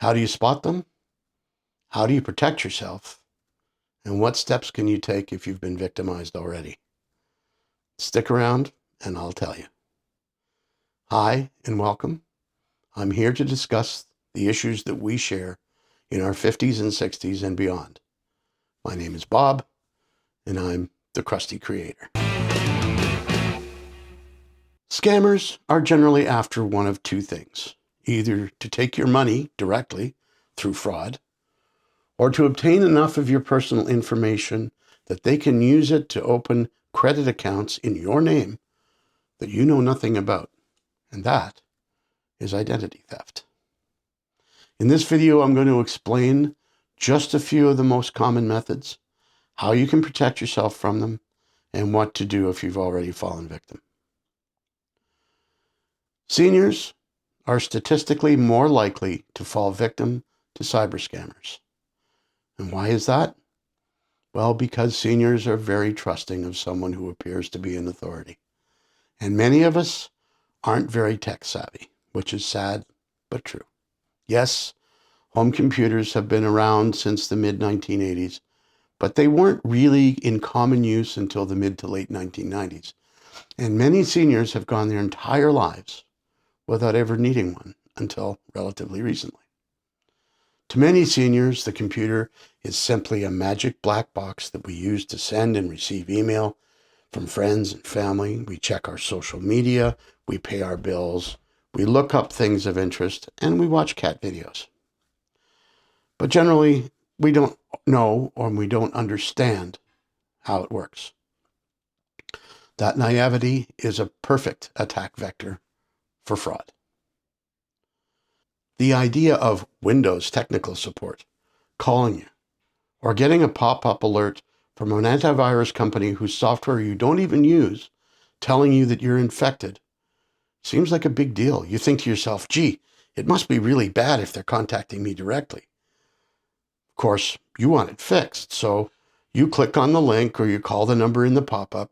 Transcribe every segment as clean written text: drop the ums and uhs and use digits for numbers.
How do you spot them? How do you protect yourself? And what steps can you take if you've been victimized already? Stick around and I'll tell you. Hi and welcome. I'm here to discuss the issues that we share in our 50s and 60s and beyond. My name is Bob and I'm the Crusty Creator. Scammers are generally after one of two things: either to take your money directly through fraud, or to obtain enough of your personal information that they can use it to open credit accounts in your name that you know nothing about. And that is identity theft. In this video, I'm going to explain just a few of the most common methods, how you can protect yourself from them, and what to do if you've already fallen victim. Seniors are statistically more likely to fall victim to cyber scammers. And why is that? Well, because seniors are very trusting of someone who appears to be an authority. And many of us aren't very tech savvy, which is sad but true. Yes, home computers have been around since the mid-1980s, but they weren't really in common use until the mid to late 1990s. And many seniors have gone their entire lives without ever needing one until relatively recently. To many seniors, the computer is simply a magic black box that we use to send and receive email from friends and family. We check our social media, we pay our bills, we look up things of interest, and we watch cat videos. But generally, we don't know or we don't understand how it works. That naivety is a perfect attack vector for fraud. The idea of Windows technical support calling you or getting a pop-up alert from an antivirus company whose software you don't even use telling you that you're infected seems like a big deal. You think to yourself, gee, it must be really bad if they're contacting me directly. Of course, you want it fixed, so you click on the link or you call the number in the pop-up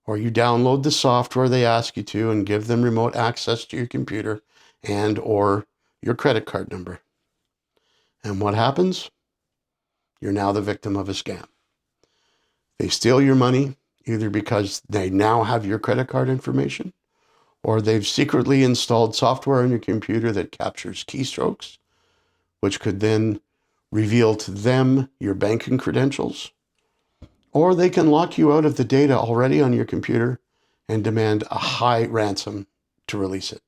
or you download the software they ask you to and give them remote access to your computer and or your credit card number. And what happens? You're now the victim of a scam. They steal your money either because they now have your credit card information or they've secretly installed software on your computer that captures keystrokes, which could then reveal to them your banking credentials, or they can lock you out of the data already on your computer and demand a high ransom to release it.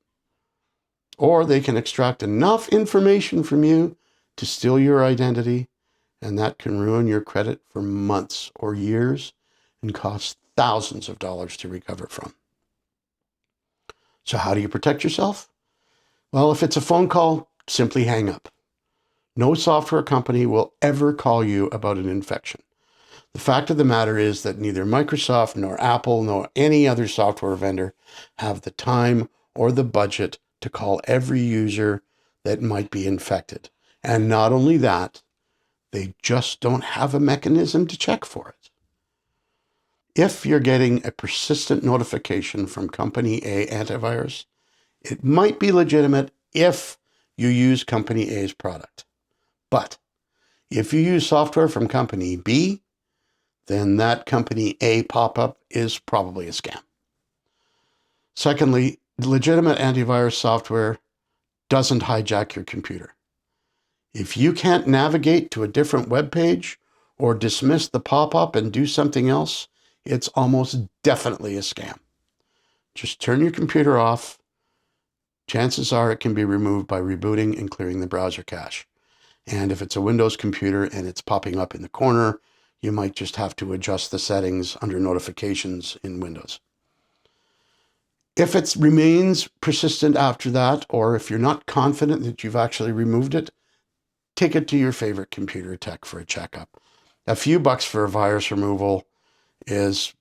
Or they can extract enough information from you to steal your identity, and that can ruin your credit for months or years and cost thousands of dollars to recover from. So how do you protect yourself? Well, if it's a phone call, simply hang up. No software company will ever call you about an infection. The fact of the matter is that neither Microsoft nor Apple nor any other software vendor have the time or the budget to call every user that might be infected. And not only that, they just don't have a mechanism to check for it. If you're getting a persistent notification from Company A antivirus, it might be legitimate if you use Company A's product. But if you use software from Company B, then that Company A pop-up is probably a scam. Secondly, legitimate antivirus software doesn't hijack your computer. If you can't navigate to a different web page or dismiss the pop-up and do something else, it's almost definitely a scam. Just turn your computer off. Chances are it can be removed by rebooting and clearing the browser cache. And if it's a Windows computer and it's popping up in the corner, you might just have to adjust the settings under notifications in Windows. If it remains persistent after that, or if you're not confident that you've actually removed it, take it to your favorite computer tech for a checkup. A few bucks for a virus removal is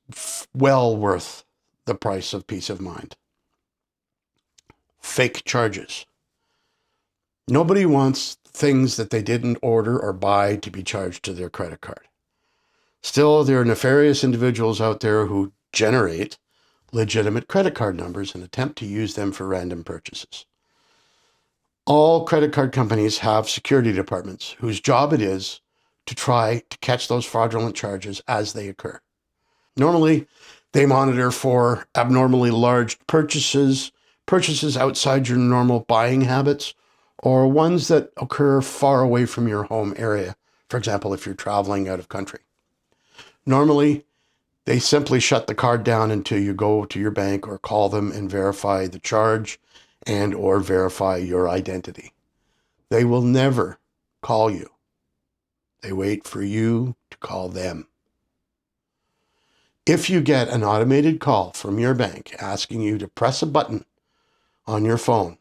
well worth the price of peace of mind. Fake charges. Nobody wants things that they didn't order or buy to be charged to their credit card. Still, there are nefarious individuals out there who generate legitimate credit card numbers and attempt to use them for random purchases. All credit card companies have security departments whose job it is to try to catch those fraudulent charges as they occur. Normally, they monitor for abnormally large purchases outside your normal buying habits, or ones that occur far away from your home area. For example, if you're traveling out of country. Normally, they simply shut the card down until you go to your bank or call them and verify the charge and or verify your identity. They will never call you. They wait for you to call them. If you get an automated call from your bank asking you to press a button on your phone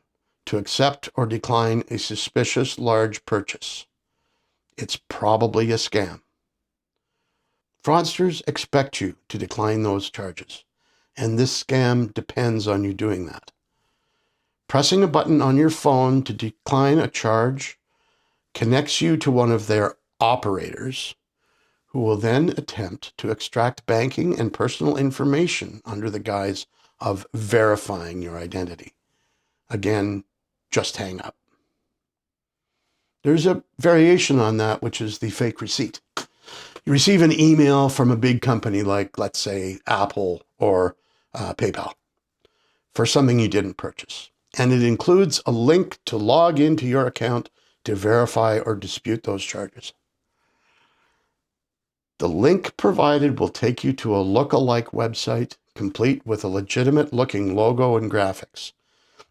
to accept or decline a suspicious large purchase, it's probably a scam. Fraudsters expect you to decline those charges, and this scam depends on you doing that. Pressing a button on your phone to decline a charge connects you to one of their operators, who will then attempt to extract banking and personal information under the guise of verifying your identity. Again, just hang up. There's a variation on that, which is the fake receipt. You receive an email from a big company like, let's say, Apple or PayPal for something you didn't purchase. And it includes a link to log into your account to verify or dispute those charges. The link provided will take you to a look-alike website complete with a legitimate-looking logo and graphics.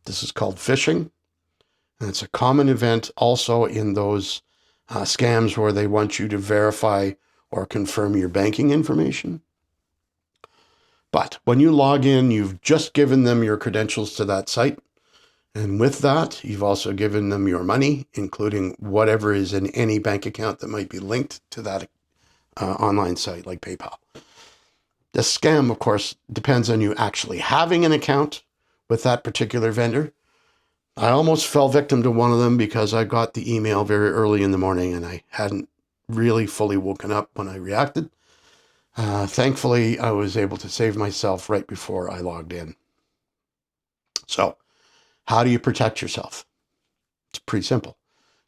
This is called phishing, and it's a common event also in those scams where they want you to verify or confirm your banking information. But when you log in, you've just given them your credentials to that site, and with that, you've also given them your money, including whatever is in any bank account that might be linked to that online site like PayPal. The scam, of course, depends on you actually having an account with that particular vendor. I almost fell victim to one of them because I got the email very early in the morning and I hadn't really fully woken up when I reacted. Thankfully, I was able to save myself right before I logged in. So, how do you protect yourself? It's pretty simple.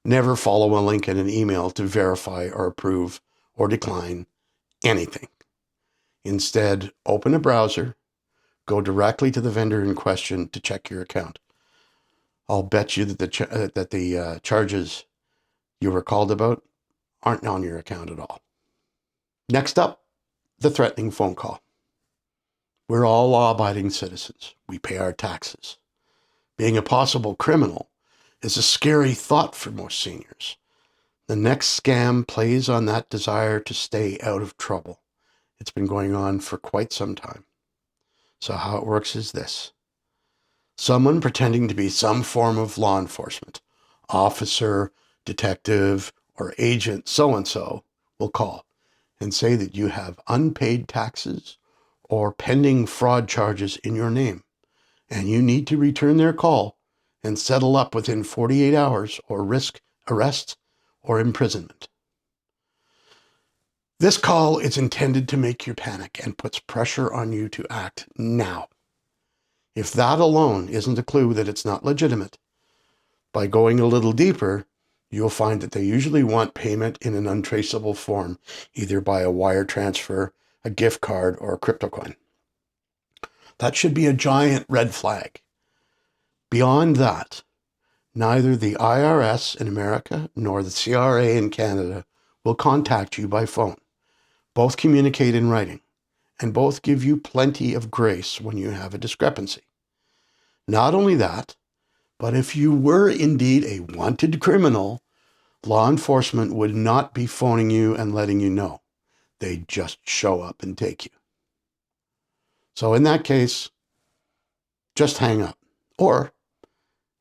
Never follow a link in an email to verify or approve or decline anything. Instead, open a browser, go directly to the vendor in question to check your account. I'll bet you that the charges you were called about aren't on your account at all. Next up, the threatening phone call. We're all law-abiding citizens. We pay our taxes. Being a possible criminal is a scary thought for most seniors. The next scam plays on that desire to stay out of trouble. It's been going on for quite some time. So how it works is this. Someone pretending to be some form of law enforcement, officer, detective, or agent so-and-so will call and say that you have unpaid taxes or pending fraud charges in your name, and you need to return their call and settle up within 48 hours or risk arrest or imprisonment. This call is intended to make you panic and puts pressure on you to act now. If that alone isn't a clue that it's not legitimate, by going a little deeper, you'll find that they usually want payment in an untraceable form, either by a wire transfer, a gift card, or a crypto coin. That should be a giant red flag. Beyond that, neither the IRS in America nor the CRA in Canada will contact you by phone. Both communicate in writing, and both give you plenty of grace when you have a discrepancy. Not only that, but if you were indeed a wanted criminal, law enforcement would not be phoning you and letting you know. They'd just show up and take you. So in that case, just hang up. Or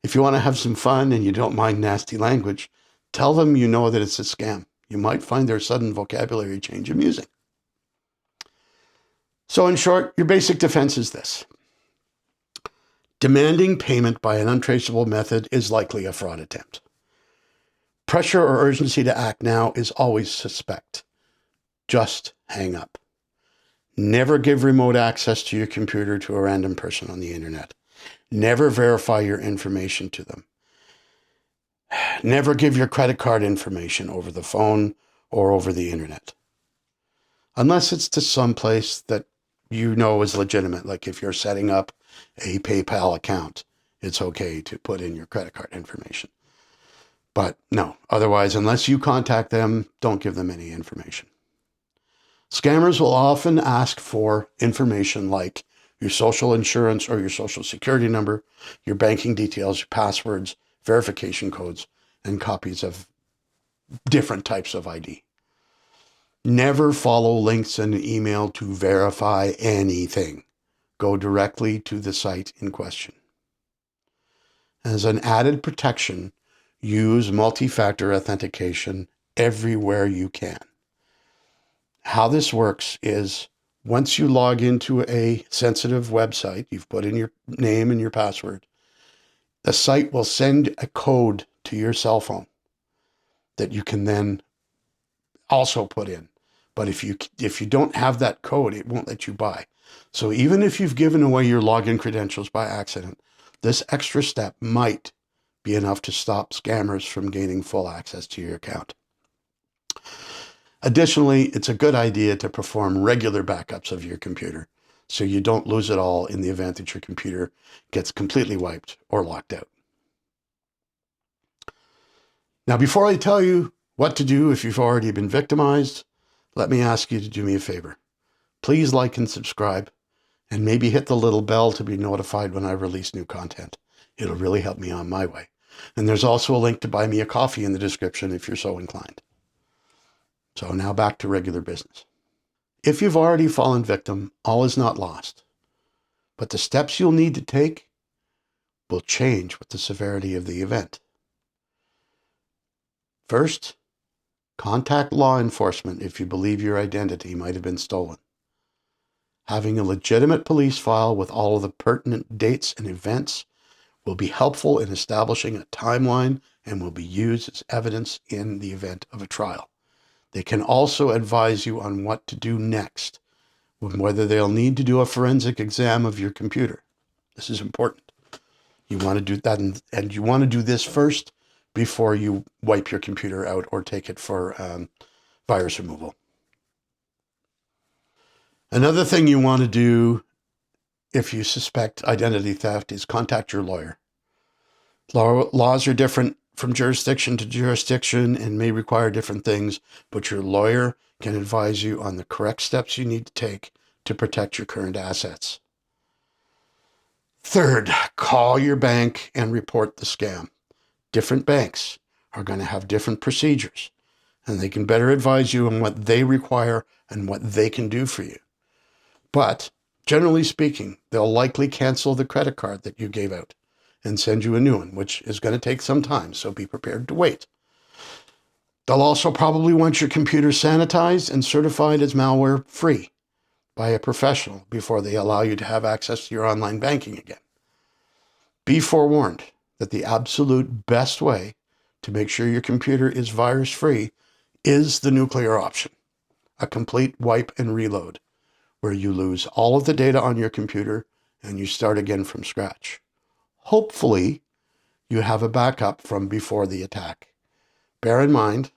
if you want to have some fun and you don't mind nasty language, tell them you know that it's a scam. You might find their sudden vocabulary change amusing. So in short, your basic defense is this. Demanding payment by an untraceable method is likely a fraud attempt. Pressure or urgency to act now is always suspect. Just hang up. Never give remote access to your computer to a random person on the internet. Never verify your information to them. Never give your credit card information over the phone or over the internet, unless it's to some place that you know is legitimate. Like if you're setting up a PayPal account, it's okay to put in your credit card information. But no, otherwise, unless you contact them, don't give them any information. Scammers will often ask for information like your social insurance or your social security number, your banking details, your passwords, verification codes, and copies of different types of ID. Never follow links in an email to verify anything. Go directly to the site in question. As an added protection, use multi-factor authentication everywhere you can. How this works is once you log into a sensitive website, you've put in your name and your password, the site will send a code to your cell phone that you can then also put in. But if you don't have that code, it won't let you buy. So even if you've given away your login credentials by accident, this extra step might be enough to stop scammers from gaining full access to your account. Additionally, it's a good idea to perform regular backups of your computer so you don't lose it all in the event that your computer gets completely wiped or locked out. Now, before I tell you what to do if you've already been victimized, let me ask you to do me a favor. Please like and subscribe, and maybe hit the little bell to be notified when I release new content. It'll really help me on my way. And there's also a link to buy me a coffee in the description if you're so inclined. So now back to regular business. If you've already fallen victim, all is not lost. But the steps you'll need to take will change with the severity of the event. First, contact law enforcement if you believe your identity might have been stolen. Having a legitimate police file with all of the pertinent dates and events will be helpful in establishing a timeline and will be used as evidence in the event of a trial. They can also advise you on what to do next, whether they'll need to do a forensic exam of your computer. This is important. You want to do that, and you want to do this first before you wipe your computer out or take it for virus removal. Another thing you want to do if you suspect identity theft is contact your lawyer. Laws are different from jurisdiction to jurisdiction and may require different things, but your lawyer can advise you on the correct steps you need to take to protect your current assets. Third, call your bank and report the scam. Different banks are going to have different procedures, and they can better advise you on what they require and what they can do for you. But generally speaking, they'll likely cancel the credit card that you gave out and send you a new one, which is going to take some time, so be prepared to wait. They'll also probably want your computer sanitized and certified as malware-free by a professional before they allow you to have access to your online banking again. Be forewarned that the absolute best way to make sure your computer is virus-free is the nuclear option, a complete wipe and reload, where you lose all of the data on your computer and you start again from scratch. Hopefully, you have a backup from before the attack. Bear in mind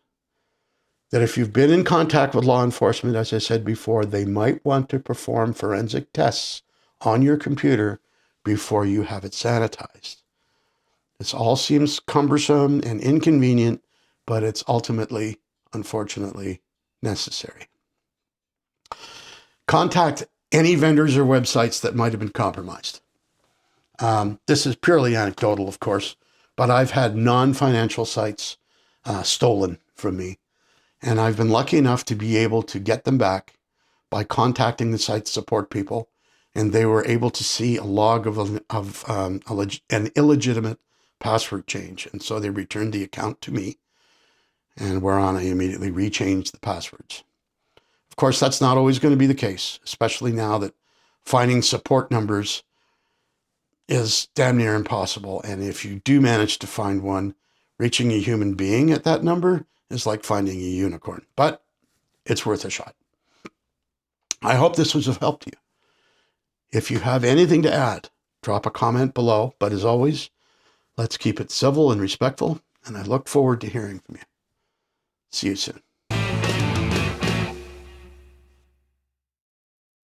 that if you've been in contact with law enforcement, as I said before, they might want to perform forensic tests on your computer before you have it sanitized. This all seems cumbersome and inconvenient, but it's ultimately, unfortunately, necessary. Contact any vendors or websites that might have been compromised. This is purely anecdotal, of course, but I've had non-financial sites stolen from me, and I've been lucky enough to be able to get them back by contacting the site support people, and they were able to see a log of an illegitimate password change, and so they returned the account to me, and whereon I immediately rechanged the passwords. Of course, that's not always going to be the case, especially now that finding support numbers is damn near impossible. And if you do manage to find one, reaching a human being at that number is like finding a unicorn, but it's worth a shot. I hope this was of help to you. If you have anything to add, drop a comment below. But as always, let's keep it civil and respectful, and I look forward to hearing from you. See you soon.